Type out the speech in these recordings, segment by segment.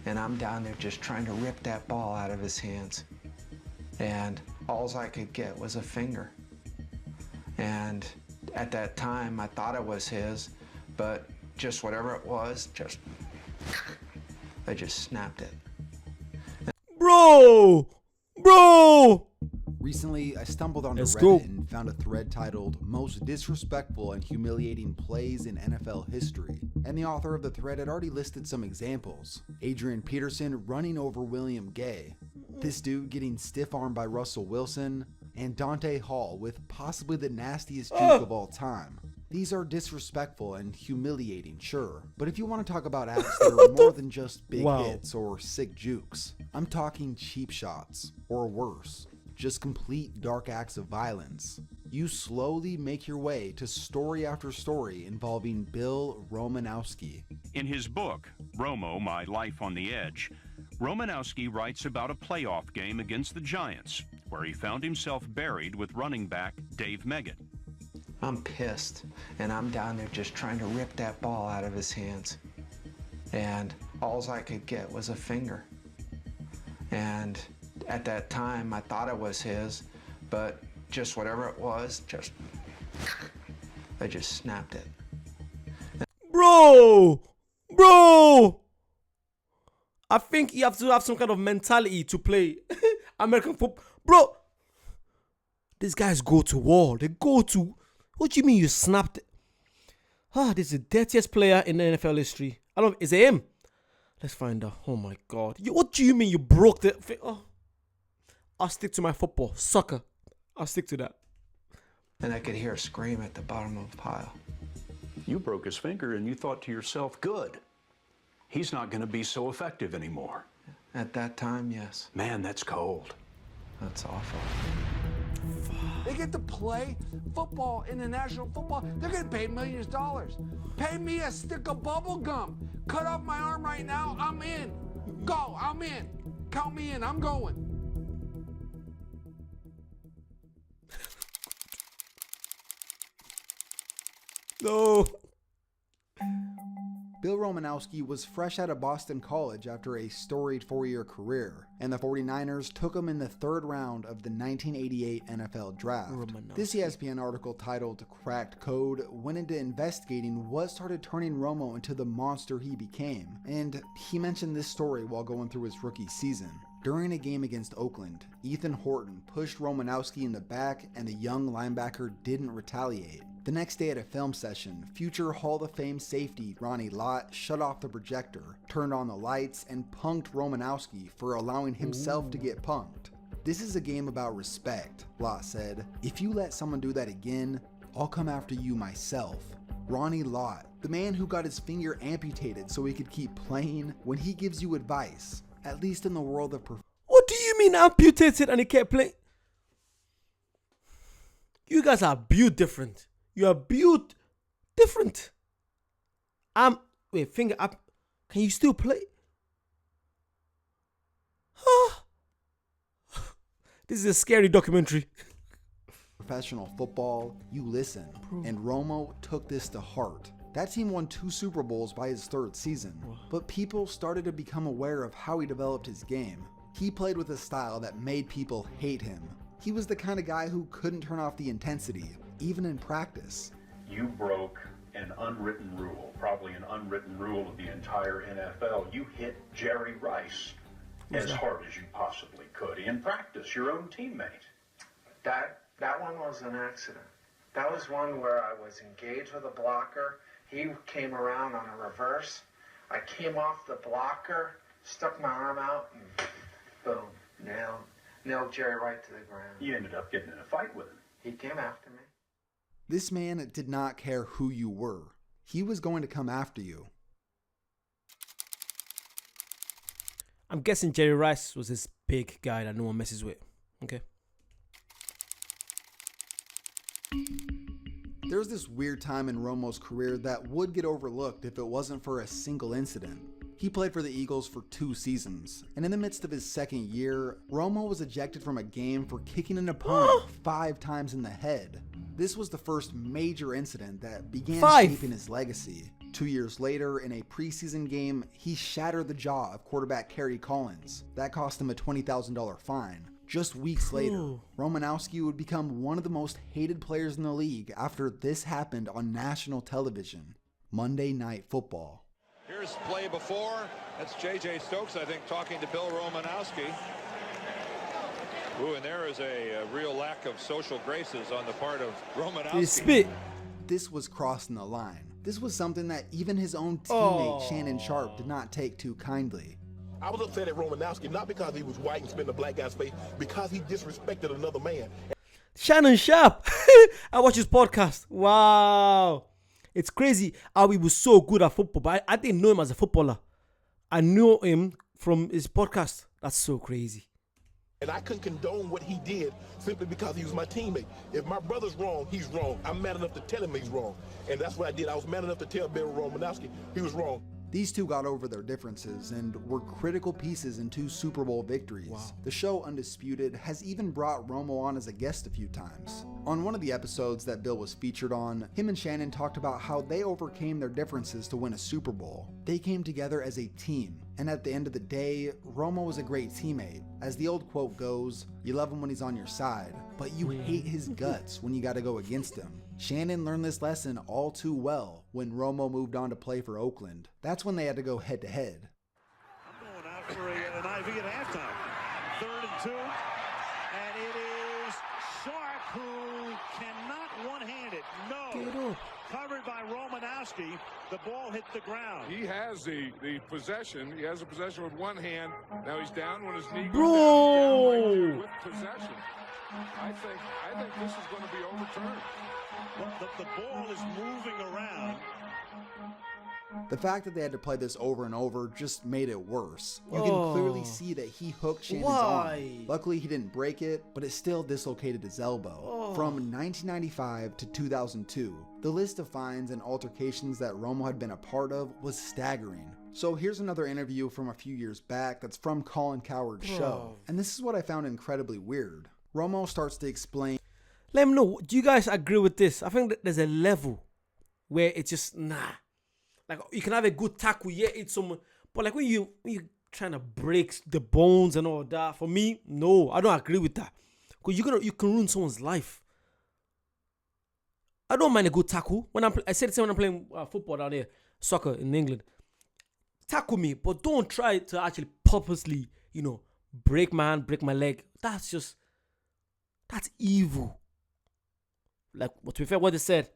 and I'm down there just trying to rip that ball out of his hands. And all I could get was a finger. And at that time, I thought it was his, but just whatever it was, I just snapped it. Bro! Recently, I stumbled onto Let's Reddit go. and found a thread titled Most Disrespectful and Humiliating Plays in NFL History. And the author of the thread had already listed some examples. Adrian Peterson running over William Gay, this dude getting stiff-armed by Russell Wilson, and Dante Hall with possibly the nastiest juke of all time. These are disrespectful and humiliating, sure, but if you want to talk about acts that are more than just big hits or sick jukes, I'm talking cheap shots, or worse, just complete dark acts of violence. You slowly make your way to story after story involving Bill Romanowski. In his book, Romo, My Life on the Edge, Romanowski writes about a playoff game against the Giants, where he found himself buried with running back Dave Meggett. I'm pissed, and I'm down there just trying to rip that ball out of his hands. And all I could get was a finger. And at that time, I thought it was his, but just whatever it was, I just snapped it. Bro! I think you have to have some kind of mentality to play American football. Bro! These guys go to war. They go to... What do you mean you snapped it? This is the dirtiest player in the NFL history. I don't... Is it him? Let's find out. Oh my God. What do you mean you broke the... I'll stick to my football. Soccer. I'll stick to that. And I could hear a scream at the bottom of the pile. You broke his finger and you thought to yourself, good. He's not going to be so effective anymore. At that time, yes. Man, that's cold. That's awful. They get to play football in the National Football. They're getting paid millions of dollars. Pay me a stick of bubble gum. Cut off my arm right now. I'm in. Go. I'm in. Count me in. I'm going. No. Bill Romanowski was fresh out of Boston College after a storied 4-year career, and the 49ers took him in the 3rd round of the 1988 NFL Draft. This ESPN article titled Cracked Code went into investigating what started turning Romo into the monster he became, and he mentioned this story while going through his rookie season. During a game against Oakland, Ethan Horton pushed Romanowski in the back and the young linebacker didn't retaliate. The next day at a film session, future Hall of Fame safety Ronnie Lott shut off the projector, turned on the lights, and punked Romanowski for allowing himself to get punked. This is a game about respect, Lott said. If you let someone do that again, I'll come after you myself. Ronnie Lott, the man who got his finger amputated so he could keep playing, when he gives you advice, at least in the world of What do you mean amputated and he kept playing? You guys are built different. You are built different. Wait, finger up. Can you still play? This is a scary documentary. professional football, you listen. And Romo took this to heart. That team won 2 Super Bowls by his 3rd season, but people started to become aware of how he developed his game. He played with a style that made people hate him. He was the kind of guy who couldn't turn off the intensity, even in practice. You broke an unwritten rule, probably an unwritten rule of the entire NFL. You hit Jerry Rice as hard as you possibly could in practice, your own teammate. That one was an accident. That was one where I was engaged with a blocker. He came around on a reverse. I came off the blocker, stuck my arm out, and boom, nailed Jerry right to the ground. You ended up getting in a fight with him. He came after me. This man did not care who you were. He was going to come after you. I'm guessing Jerry Rice was this big guy that no one messes with. Okay. There's this weird time in Romo's career that would get overlooked if it wasn't for a single incident. He played for the Eagles for 2 seasons, and in the midst of his 2nd year, Romo was ejected from a game for kicking an opponent 5 times in the head. This was the first major incident that began shaping his legacy. 2 years later, in a preseason game, he shattered the jaw of quarterback Kerry Collins. That cost him a $20,000 fine. Just weeks later, Romanowski would become one of the most hated players in the league after this happened on national television. Monday Night Football. Here's play before. That's J.J. Stokes, I think, talking to Bill Romanowski. Ooh, and there is a real lack of social graces on the part of Romanowski. He spit. This was crossing the line. This was something that even his own teammate Shannon Sharp did not take too kindly. I was upset at Romanowski, not because he was white and spit in a black guy's face, because he disrespected another man. Shannon Sharp. I watch his podcast. Wow. It's crazy how he was so good at football, but I didn't know him as a footballer. I knew him from his podcast. That's so crazy. And I couldn't condone what he did simply because he was my teammate. If my brother's wrong, he's wrong. I'm mad enough to tell him he's wrong. And that's what I did. I was mad enough to tell Bill Romanowski he was wrong. These two got over their differences and were critical pieces in 2 Super Bowl victories. Wow. The show Undisputed has even brought Romo on as a guest a few times. On one of the episodes that Bill was featured on, him and Shannon talked about how they overcame their differences to win a Super Bowl. They came together as a team, and at the end of the day, Romo was a great teammate. As the old quote goes, you love him when he's on your side, but you hate his guts when you gotta go against him. Shannon learned this lesson all too well when Romo moved on to play for Oakland. That's when they had to go head to head. I'm going out for an IV at halftime. 3rd and 2, and it is Sharp who cannot one-hand it. No. Covered by Romanowski. The ball hit the ground. He has the possession. He has the possession with one hand. Now he's down when his knee goes Bro. down. He's down right there with possession. I think this is going to be overturned. The ball is moving around. The fact that they had to play this over and over just made it worse. You can clearly see that he hooked Shannon's arm. Luckily, he didn't break it, but it still dislocated his elbow. From 1995 to 2002, the list of fines and altercations that Romo had been a part of was staggering. So here's another interview from a few years back that's from Colin Cowherd's show. And this is what I found incredibly weird. Romo starts to explain. Let me know. Do you guys agree with this? I think that there's a level where it's just Like you can have a good tackle, it's someone, but like when you trying to break the bones and all that, for me, no, I don't agree with that. Because you can ruin someone's life. I don't mind a good tackle. I said the same when I'm playing football down here, soccer in England. Tackle me, but don't try to actually purposely, break my hand, break my leg. That's evil. Like, to be fair, what they said,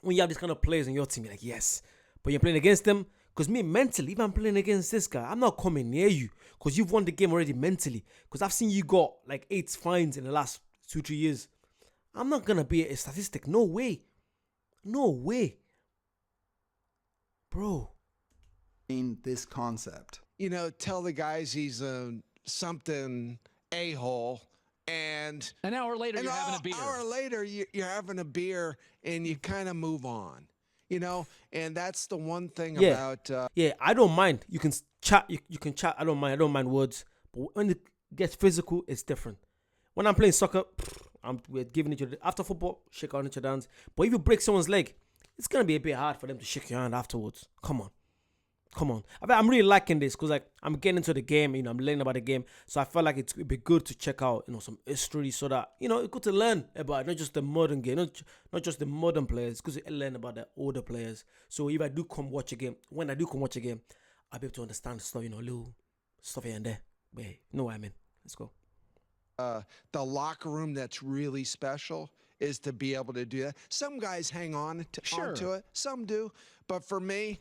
when you have these kind of players in your team, you're like, yes. But you're playing against them, because me mentally, if I'm playing against this guy, I'm not coming near you, because you've won the game already mentally. Because I've seen you got like 8 fines in the last 2-3 years. I'm not going to be a statistic. No way. No way. Bro. In this concept. Tell the guys he's something a-hole. And an hour later, you're having a beer. An hour later, you're having a beer, and you kind of move on, And that's the one thing about. I don't mind. You can chat. You can chat. I don't mind. I don't mind words. But when it gets physical, it's different. When I'm playing soccer, we're giving each other after football, shake on each other's hands. But if you break someone's leg, it's gonna be a bit hard for them to shake your hand afterwards. Come on. I'm really liking this because I'm getting into the game. I'm learning about the game, so I felt like it'd be good to check out some history so that it's good to learn about not just the modern game, not just the modern players. It's good to learn about the older players. So if I do come watch a game, I'll be able to understand stuff, little stuff here and there. But you know what I mean? Let's go. The locker room that's really special is to be able to do that. Some guys hang on onto it, some do, but for me,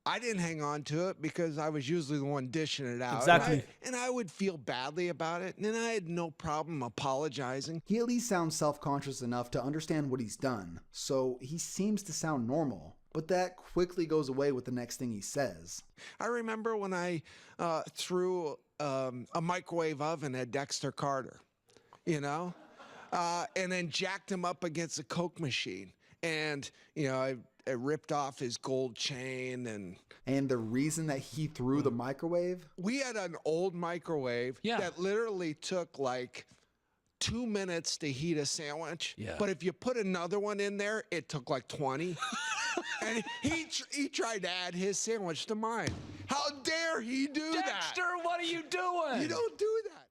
I didn't hang on to it because I was usually the one dishing it out. Exactly. And I would feel badly about it, and then I had no problem apologizing. He at least sounds self-conscious enough to understand what he's done, so he seems to sound normal. But that quickly goes away with the next thing he says. I remember when I threw a microwave oven at Dexter Carter, and then jacked him up against a Coke machine. And, I ripped off his gold chain. And the reason that he threw the microwave? We had an old microwave that literally took like 2 minutes to heat a sandwich. Yeah. But if you put another one in there, it took like 20. And he tried to add his sandwich to mine. How dare he do that? Dexter, what are you doing? You don't do that.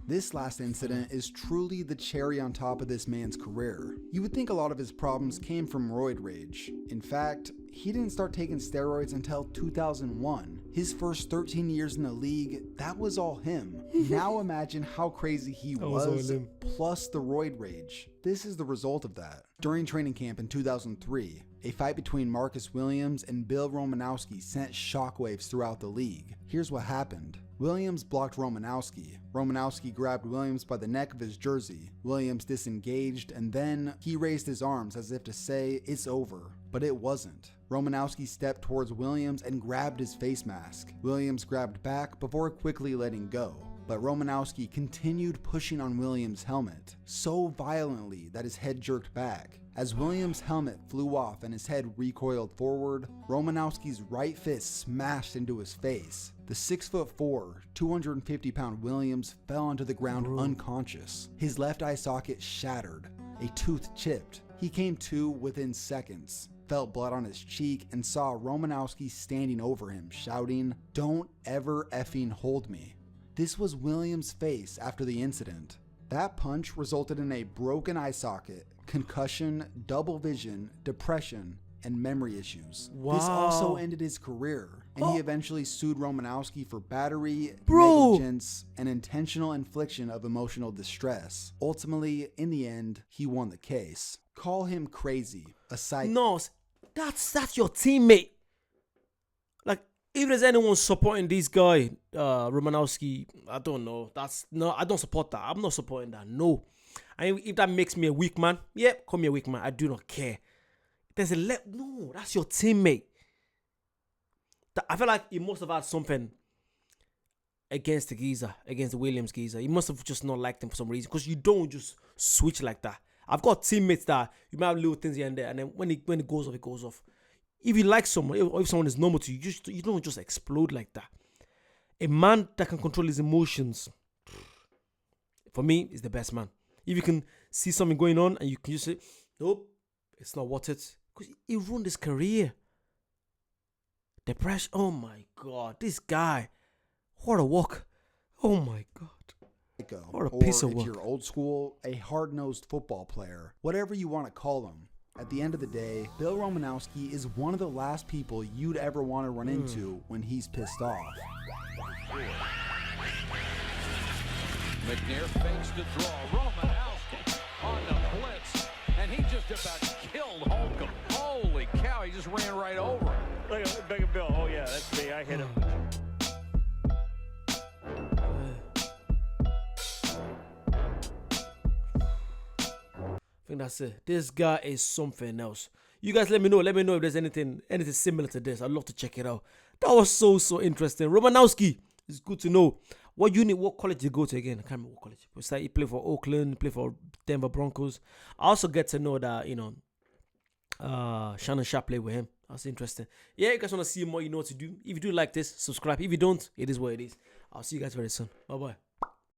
This last incident is truly the cherry on top of this man's career. You would think a lot of his problems came from roid rage. In fact, he didn't start taking steroids until 2001. His first 13 years in the league, that was all him. Now imagine how crazy he was, plus the roid rage. This is the result of that. During training camp in 2003, a fight between Marcus Williams and Bill Romanowski sent shockwaves throughout the league. Here's what happened. Williams blocked Romanowski. Romanowski grabbed Williams by the neck of his jersey. Williams disengaged, and then he raised his arms as if to say, it's over. But it wasn't. Romanowski stepped towards Williams and grabbed his face mask. Williams grabbed back before quickly letting go. But Romanowski continued pushing on Williams' helmet, so violently that his head jerked back. As Williams' helmet flew off and his head recoiled forward, Romanowski's right fist smashed into his face. The 6'4", 250-pound Williams fell onto the ground unconscious. His left eye socket shattered, a tooth chipped. He came to within seconds, felt blood on his cheek, and saw Romanowski standing over him, shouting, "Don't ever effing hold me." This was Williams' face after the incident. That punch resulted in a broken eye socket, concussion, double vision, depression, and memory issues. Wow. This also ended his career, and he eventually sued Romanowski for battery, negligence, and intentional infliction of emotional distress. Ultimately, in the end, he won the case. Call him crazy, a psycho. No, that's your teammate. Like, if there's anyone supporting this guy, Romanowski, I don't know. I don't support that. I'm not supporting that. No. And if that makes me a weak man, call me a weak man. I do not care. No, that's your teammate. I feel like he must have had something against the geezer, against the Williams geezer. He must have just not liked him for some reason, because you don't just switch like that. I've got teammates that you might have little things here and there, and then when it goes off, it goes off. If you like someone, or if someone is normal to you, you don't just explode like that. A man that can control his emotions, for me, is the best man. If you can see something going on and you can just say, nope, it's not worth it. Because he ruined his career. Depression, oh my God, this guy, what a walk. Oh my God. What a piece of work. Or if you're old school, a hard-nosed football player, whatever you want to call him. At the end of the day, Bill Romanowski is one of the last people you'd ever want to run into when he's pissed off. McNair fakes the draw. Romanowski on the blitz, and he just about killed Holcomb. Holy cow, he just ran right over him. Look at Big Bill. Oh, yeah, that's me. I hit him. I think that's it. This guy is something else. You guys let me know if there's anything similar to this. I'd love to check it out. That was so interesting. Romanowski, it's good to know. What college did you go to again? I can't remember what college. It's like he played for Oakland, he played for Denver Broncos. I also get to know that, Shannon Sharp played with him. That's interesting. Yeah, you guys want to see more, you know what to do. If you do like this, subscribe. If you don't, it is what it is. I'll see you guys very soon. Bye-bye.